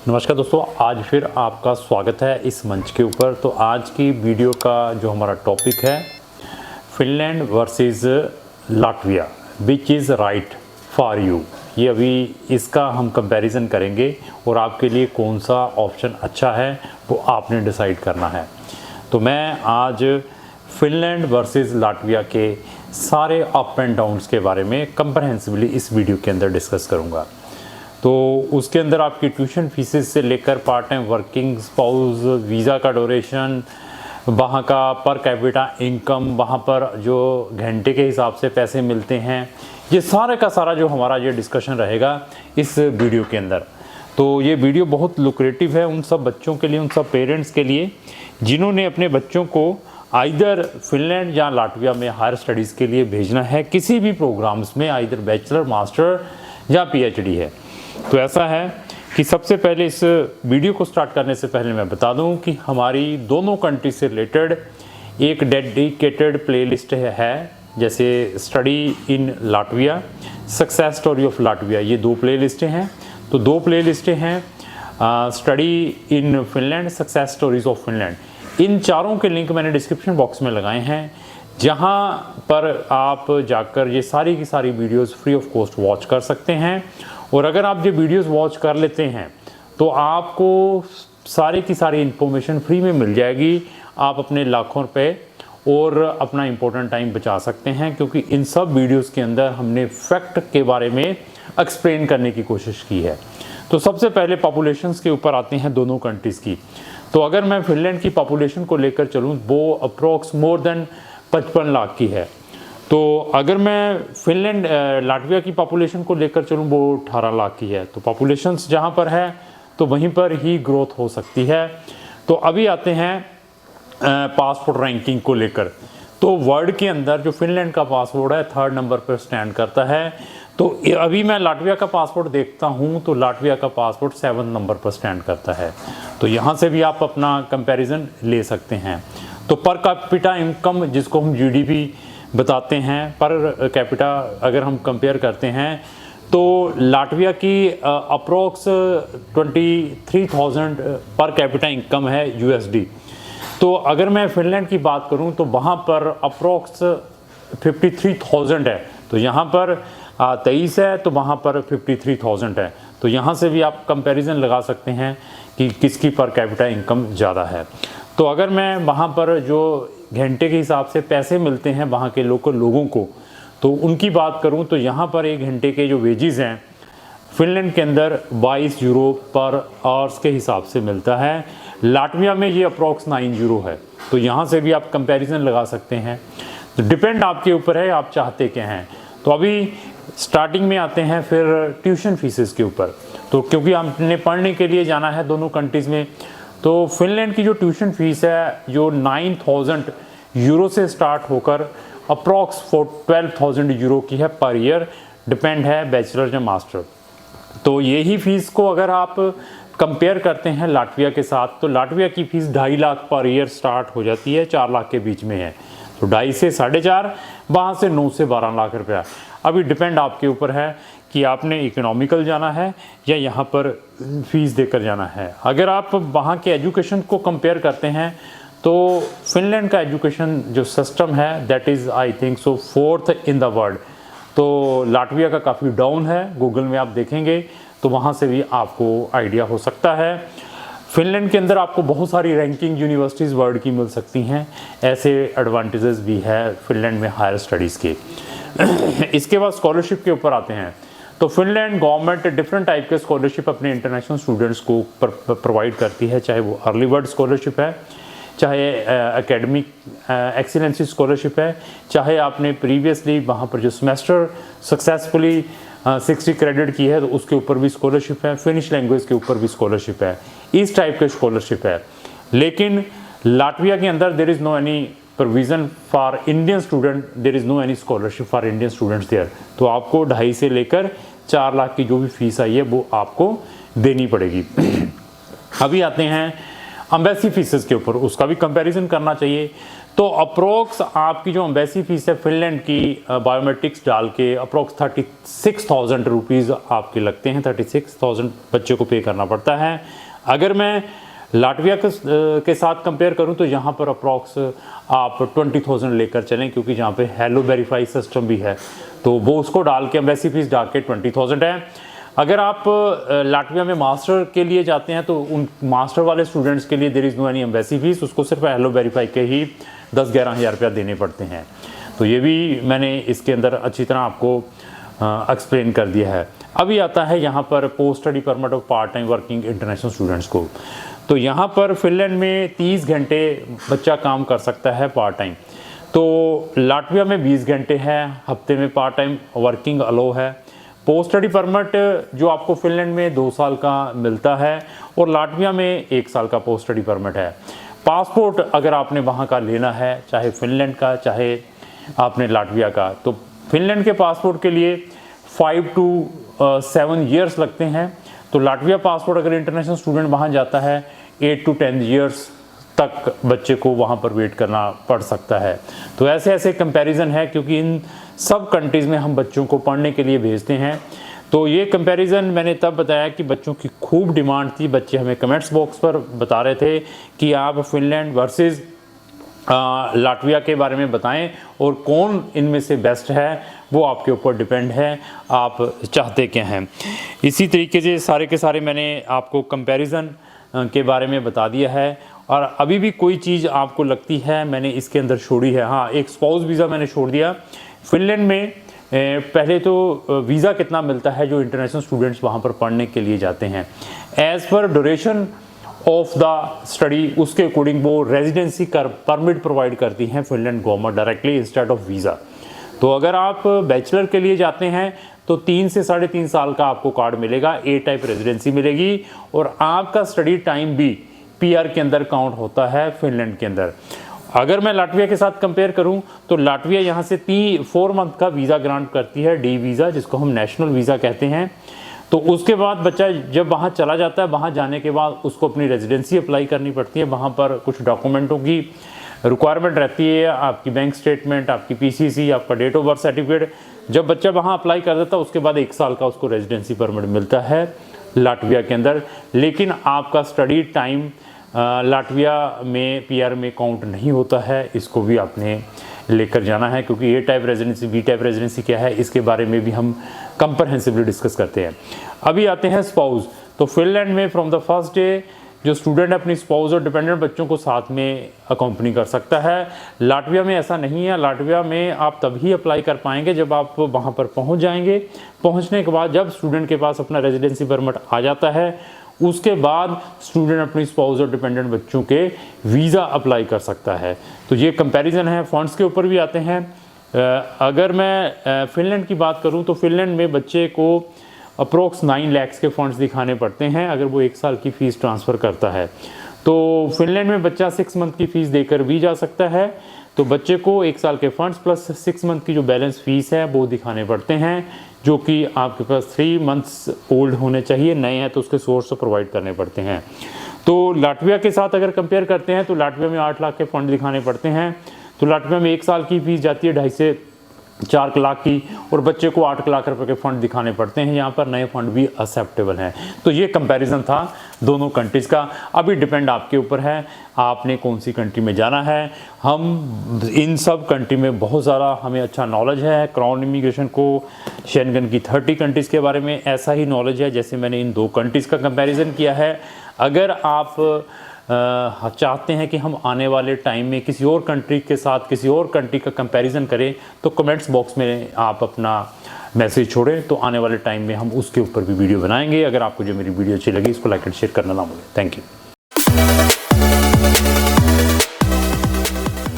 नमस्कार दोस्तों, आज फिर आपका स्वागत है इस मंच के ऊपर। तो आज की वीडियो का जो हमारा टॉपिक है Finland versus Latvia, which is right for you. ये अभी इसका हम कंपैरिजन करेंगे और आपके लिए कौन सा ऑप्शन अच्छा है वो आपने डिसाइड करना है। तो मैं आज फिनलैंड वर्सेस लाटविया के सारे अप एंड डाउन्स के बारे में कंप्रहेंसिवली इस वीडियो के अंदर डिस्कस करूँगा। तो उसके अंदर आपकी ट्यूशन फीसेस से लेकर part time working spouse, visa का ड्यूरेशन, वहाँ का पर कैपिटा इनकम, वहाँ पर जो घंटे के हिसाब से पैसे मिलते हैं, ये सारे का सारा जो हमारा ये डिस्कशन रहेगा इस वीडियो के अंदर। तो ये वीडियो बहुत लुक्रेटिव है उन सब बच्चों के लिए, उन सब पेरेंट्स के लिए जिन्होंने अपने बच्चों को आइदर फिनलैंड या लाटविया में हायर स्टडीज़ के लिए भेजना है, किसी भी प्रोग्राम्स में, आइदर बैचलर, मास्टर या पीएचडी है। तो ऐसा है कि सबसे पहले इस वीडियो को स्टार्ट करने से पहले मैं बता दूं कि हमारी दोनों कंट्री से रिलेटेड एक डेडिकेटेड प्लेलिस्ट है। जैसे study in Latvia, success story of Latvia, ये दो प्लेलिस्टें हैं। तो दो प्लेलिस्टें हैं, study in Finland, success stories of Finland. इन चारों के लिंक मैंने डिस्क्रिप्शन बॉक्स में लगाए हैं, जहां पर आप जाकर ये सारी की सारी videos free of cost watch कर सकते हैं। और अगर आप ये वीडियोस वॉच कर लेते हैं तो आपको सारी की सारी इन्फॉर्मेशन फ्री में मिल जाएगी। आप अपने लाखों रुपए और अपना इम्पोर्टेंट टाइम बचा सकते हैं, क्योंकि इन सब वीडियोस के अंदर हमने फैक्ट के बारे में एक्सप्लेन करने की कोशिश की है। तो सबसे पहले पॉपुलेशंस के ऊपर आते हैं दोनों कंट्रीज़ की। तो अगर मैं फिनलैंड की पॉपुलेशन को लेकर चलूँ, वो अप्रोक्स मोर देन 55 लाख की है। तो अगर मैं फिनलैंड लाटविया की पॉपुलेशन को लेकर चलूँ, वो 18 लाख की है। तो पॉपुलेशंस जहाँ पर है तो वहीं पर ही ग्रोथ हो सकती है। तो अभी आते हैं पासपोर्ट रैंकिंग को लेकर। तो वर्ल्ड के अंदर जो फिनलैंड का पासपोर्ट है 3rd नंबर पर स्टैंड करता है। तो अभी मैं लाटविया का पासपोर्ट देखता हूँ तो लाटविया का पासपोर्ट 7 नंबर पर स्टैंड करता है। तो यहाँ से भी आप अपना कंपैरिजन ले सकते हैं। तो पर कैपिटा इनकम, जिसको हम जीडीपी बताते हैं, पर कैपिटा अगर हम कंपेयर करते हैं तो लाटविया की अप्रोक्स 23,000 पर कैपिटा इनकम है यूएसडी। तो अगर मैं फिनलैंड की बात करूं तो वहां पर अप्रोक्स 53,000 है। तो यहां पर 23 है तो वहां पर 53,000 है। तो यहां से भी आप कंपैरिजन लगा सकते हैं कि किसकी पर कैपिटा इनकम ज़्यादा है। तो अगर मैं वहाँ पर जो घंटे के हिसाब से पैसे मिलते हैं वहाँ के लोकल लोगों को, तो उनकी बात करूँ तो यहाँ पर एक घंटे के जो वेजेस हैं फिनलैंड के अंदर 22 यूरो पर आवर्स के हिसाब से मिलता है। लाटविया में ये अप्रॉक्स 9 यूरो है। तो यहाँ से भी आप कंपैरिजन लगा सकते हैं। तो डिपेंड आपके ऊपर है, आप चाहते क्या हैं। तो अभी स्टार्टिंग में आते हैं फिर ट्यूशन फीसेस के ऊपर। तो क्योंकि हमने पढ़ने के लिए जाना है दोनों कंट्रीज़ में, तो फिनलैंड की जो ट्यूशन फीस है जो 9,000 यूरो से स्टार्ट होकर अप्रॉक्स 12,000 यूरो की है पर ईयर। डिपेंड है बैचलर या मास्टर। तो यही फ़ीस को अगर आप कंपेयर करते हैं लाटविया के साथ, तो लाटविया की fees 2.5 lakh per year start हो जाती है, 4 लाख के बीच में है। तो 2.5 से 4.5, वहाँ से 9 से 12 लाख रुपया। अभी डिपेंड आपके ऊपर है कि आपने इकोनॉमिकल जाना है या यहाँ पर फीस देकर जाना है। अगर आप वहाँ के एजुकेशन को कंपेयर करते हैं तो फिनलैंड का एजुकेशन जो सिस्टम है that is I think so 4th in the world. तो लाटविया का काफ़ी डाउन है, गूगल में आप देखेंगे तो वहाँ से भी आपको आइडिया हो सकता है। फिनलैंड के अंदर आपको बहुत सारी रैंकिंग यूनिवर्सिटीज़ वर्ल्ड की मिल सकती हैं। ऐसे एडवांटेजेस भी है फिनलैंड में हायर स्टडीज़ के। इसके बाद स्कॉलरशिप के ऊपर आते हैं। तो फिनलैंड गवर्नमेंट डिफरेंट टाइप के स्कॉलरशिप अपने इंटरनेशनल स्टूडेंट्स को प्रोवाइड करती है, चाहे वो अर्ली बर्ड स्कॉलरशिप है, चाहे एकेडमिक एक्सीलेंसी स्कॉलरशिप है, चाहे आपने प्रीवियसली वहाँ पर जो सेमेस्टर सक्सेसफुली 60 क्रेडिट की है तो उसके ऊपर भी स्कॉलरशिप है, फिनिश लैंग्वेज के ऊपर भी स्कॉलरशिप है। इस टाइप के स्कॉलरशिप है। लेकिन लाटविया के अंदर there is no any provision for Indian student, there is no any scholarship for Indian students there. तो आपको 2.5 से लेकर 4 लाख की जो भी फीस आई है वो आपको देनी पड़ेगी। अभी आते हैं एम्बेसी फीसेस के ऊपर, उसका भी कंपैरिजन करना चाहिए। तो अप्रोक्स आपकी जो एम्बेसी फीस है फिनलैंड की बायोमेट्रिक्स डाल के अप्रोक्स 36,000 रुपीज़ आपके लगते हैं। 36,000 बच्चे को पे करना पड़ता है। अगर मैं लाटविया के साथ कंपेयर करूं तो यहाँ पर अप्रॉक्स आप 20,000 लेकर चलें, क्योंकि यहाँ पे हेलो वेरीफाई सिस्टम भी है, तो वो उसको डाल के एम्बेसी फीस डाल के 20,000 है। अगर आप लाटविया में मास्टर के लिए जाते हैं तो उन मास्टर वाले स्टूडेंट्स के लिए there is no any embassy fees, उसको सिर्फ हेलो वेरीफाई के ही 10-11 हज़ार रुपया देने पड़ते हैं। तो ये भी मैंने इसके अंदर अच्छी तरह आपको एक्सप्लेन कर दिया है। अभी आता है यहाँ पर post study permit of part time working international students को। तो यहाँ पर फिनलैंड में 30 घंटे बच्चा काम कर सकता है पार्ट टाइम, तो लाटविया में 20 घंटे है हफ्ते में पार्ट टाइम वर्किंग अलो है। पोस्ट स्टडी परमिट जो आपको फिनलैंड में 2 साल का मिलता है और लाटविया में 1 साल का पोस्ट स्टडी परमिट है। पासपोर्ट अगर आपने वहाँ का लेना है, चाहे फिनलैंड का चाहे आपने लाटविया का, तो फिनलैंड के पासपोर्ट के लिए 5 to 7 ईयर्स लगते हैं। तो लाटविया पासपोर्ट अगर इंटरनेशनल स्टूडेंट वहाँ जाता है 8 to 10 ईयर्स तक बच्चे को वहाँ पर वेट करना पड़ सकता है। तो ऐसे ऐसे कंपैरिजन है, क्योंकि इन सब कंट्रीज़ में हम बच्चों को पढ़ने के लिए भेजते हैं। तो ये कंपैरिजन मैंने तब बताया कि बच्चों की खूब डिमांड थी। बच्चे हमें कमेंट्स बॉक्स पर बता रहे थे कि आप फिनलैंड वर्सेस लाटविया के बारे में बताएं और कौन इनमें से बेस्ट है, वो आपके ऊपर डिपेंड है, आप चाहते क्या हैं। इसी तरीके से सारे के सारे मैंने आपको कंपैरिजन के बारे में बता दिया है। और अभी भी कोई चीज़ आपको लगती है मैंने इसके अंदर छोड़ी है, हाँ एक स्पाउस वीज़ा मैंने छोड़ दिया। फिनलैंड में पहले तो वीज़ा कितना मिलता है जो इंटरनेशनल स्टूडेंट्स वहाँ पर पढ़ने के लिए जाते हैं, as per duration of the study उसके अकॉर्डिंग वो रेजिडेंसी परमिट प्रोवाइड करती हैं Finland government directly instead of visa. तो अगर आप बैचलर के लिए जाते हैं तो 3 से 3.5 साल का आपको कार्ड मिलेगा, ए टाइप रेजिडेंसी मिलेगी और आपका स्टडी टाइम भी पीआर के अंदर काउंट होता है फिनलैंड के अंदर। अगर मैं लाटविया के साथ कंपेयर करूं तो लाटविया यहाँ से 4 मंथ का वीज़ा ग्रांट करती है, डी वीज़ा जिसको हम नेशनल वीज़ा कहते हैं। तो उसके बाद बच्चा जब वहाँ चला जाता है, वहाँ जाने के बाद उसको अपनी रेजिडेंसी अप्लाई करनी पड़ती है। वहाँ पर कुछ डॉक्यूमेंटों की रिक्वायरमेंट रहती है, आपकी बैंक स्टेटमेंट, आपकी पीसीसी, आपका डेट ऑफ बर्थ सर्टिफिकेट। जब बच्चा वहाँ अप्लाई कर देता है उसके बाद 1 साल का उसको रेजिडेंसी परमिट मिलता है लाटविया के अंदर। लेकिन आपका स्टडी टाइम लाटविया में पीआर में काउंट नहीं होता है, इसको भी आपने लेकर जाना है, क्योंकि A type residency B type residency क्या है इसके बारे में भी हम कंप्रहेंसिवली डिस्कस करते हैं। अभी आते हैं स्पाउस। तो फिनलैंड में फ्रॉम द फर्स्ट डे जो स्टूडेंट अपनी स्पाउस और डिपेंडेंट बच्चों को साथ में अकम्पनी कर सकता है। लाटविया में ऐसा नहीं है। लाटविया में आप तभी अप्लाई कर पाएंगे जब आप वहाँ पर पहुँच जाएंगे। पहुँचने के बाद जब स्टूडेंट के पास अपना रेजिडेंसी परमिट आ जाता है उसके बाद स्टूडेंट अपनी स्पाउस और डिपेंडेंट बच्चों के वीज़ा अप्लाई कर सकता है। तो ये कंपैरिजन है। फंड्स के ऊपर भी आते हैं। अगर मैं फिनलैंड की बात करूं तो फिनलैंड में बच्चे को अप्रोक्स 9 लाख के फंड्स दिखाने पड़ते हैं अगर वो 1 साल की फ़ीस ट्रांसफ़र करता है। तो फिनलैंड में बच्चा 6 मंथ की फ़ीस देकर भी जा सकता है। तो बच्चे को 1 साल के फंड्स प्लस 6 मंथ की जो बैलेंस फ़ीस है वो दिखाने पड़ते हैं, जो कि आपके पास 3 मंथ्स ओल्ड होने चाहिए। नए हैं तो उसके सोर्स प्रोवाइड करने पड़ते हैं। तो लाटविया के साथ अगर कंपेयर करते हैं तो लाटविया में 8 लाख के फंड दिखाने पड़ते हैं। तो लाटविया में 1 साल की फ़ीस जाती है 2.5 से 4 लाख की और बच्चे को 8 लाख रुपए के फ़ंड दिखाने पड़ते हैं। यहाँ पर नए फ़ंड भी एक्सेप्टेबल हैं। तो ये कंपैरिजन था दोनों कंट्रीज़ का। अभी डिपेंड आपके ऊपर है आपने कौन सी कंट्री में जाना है। हम इन सब कंट्री में बहुत ज़्यादा हमें अच्छा नॉलेज है। क्राउन इमिग्रेशन को शेंगन की 30 कंट्रीज़ के बारे में ऐसा ही नॉलेज है जैसे मैंने इन 2 कंट्रीज़ का कंपैरिजन किया है। अगर आप चाहते हैं कि हम आने वाले टाइम में किसी और कंट्री के साथ किसी और कंट्री का कंपैरिजन करें तो कमेंट्स बॉक्स में आप अपना मैसेज छोड़ें, तो आने वाले टाइम में हम उसके ऊपर भी वीडियो बनाएंगे। अगर आपको जो मेरी वीडियो अच्छी लगी इसको लाइक एंड शेयर करना ना भूलें। Thank you.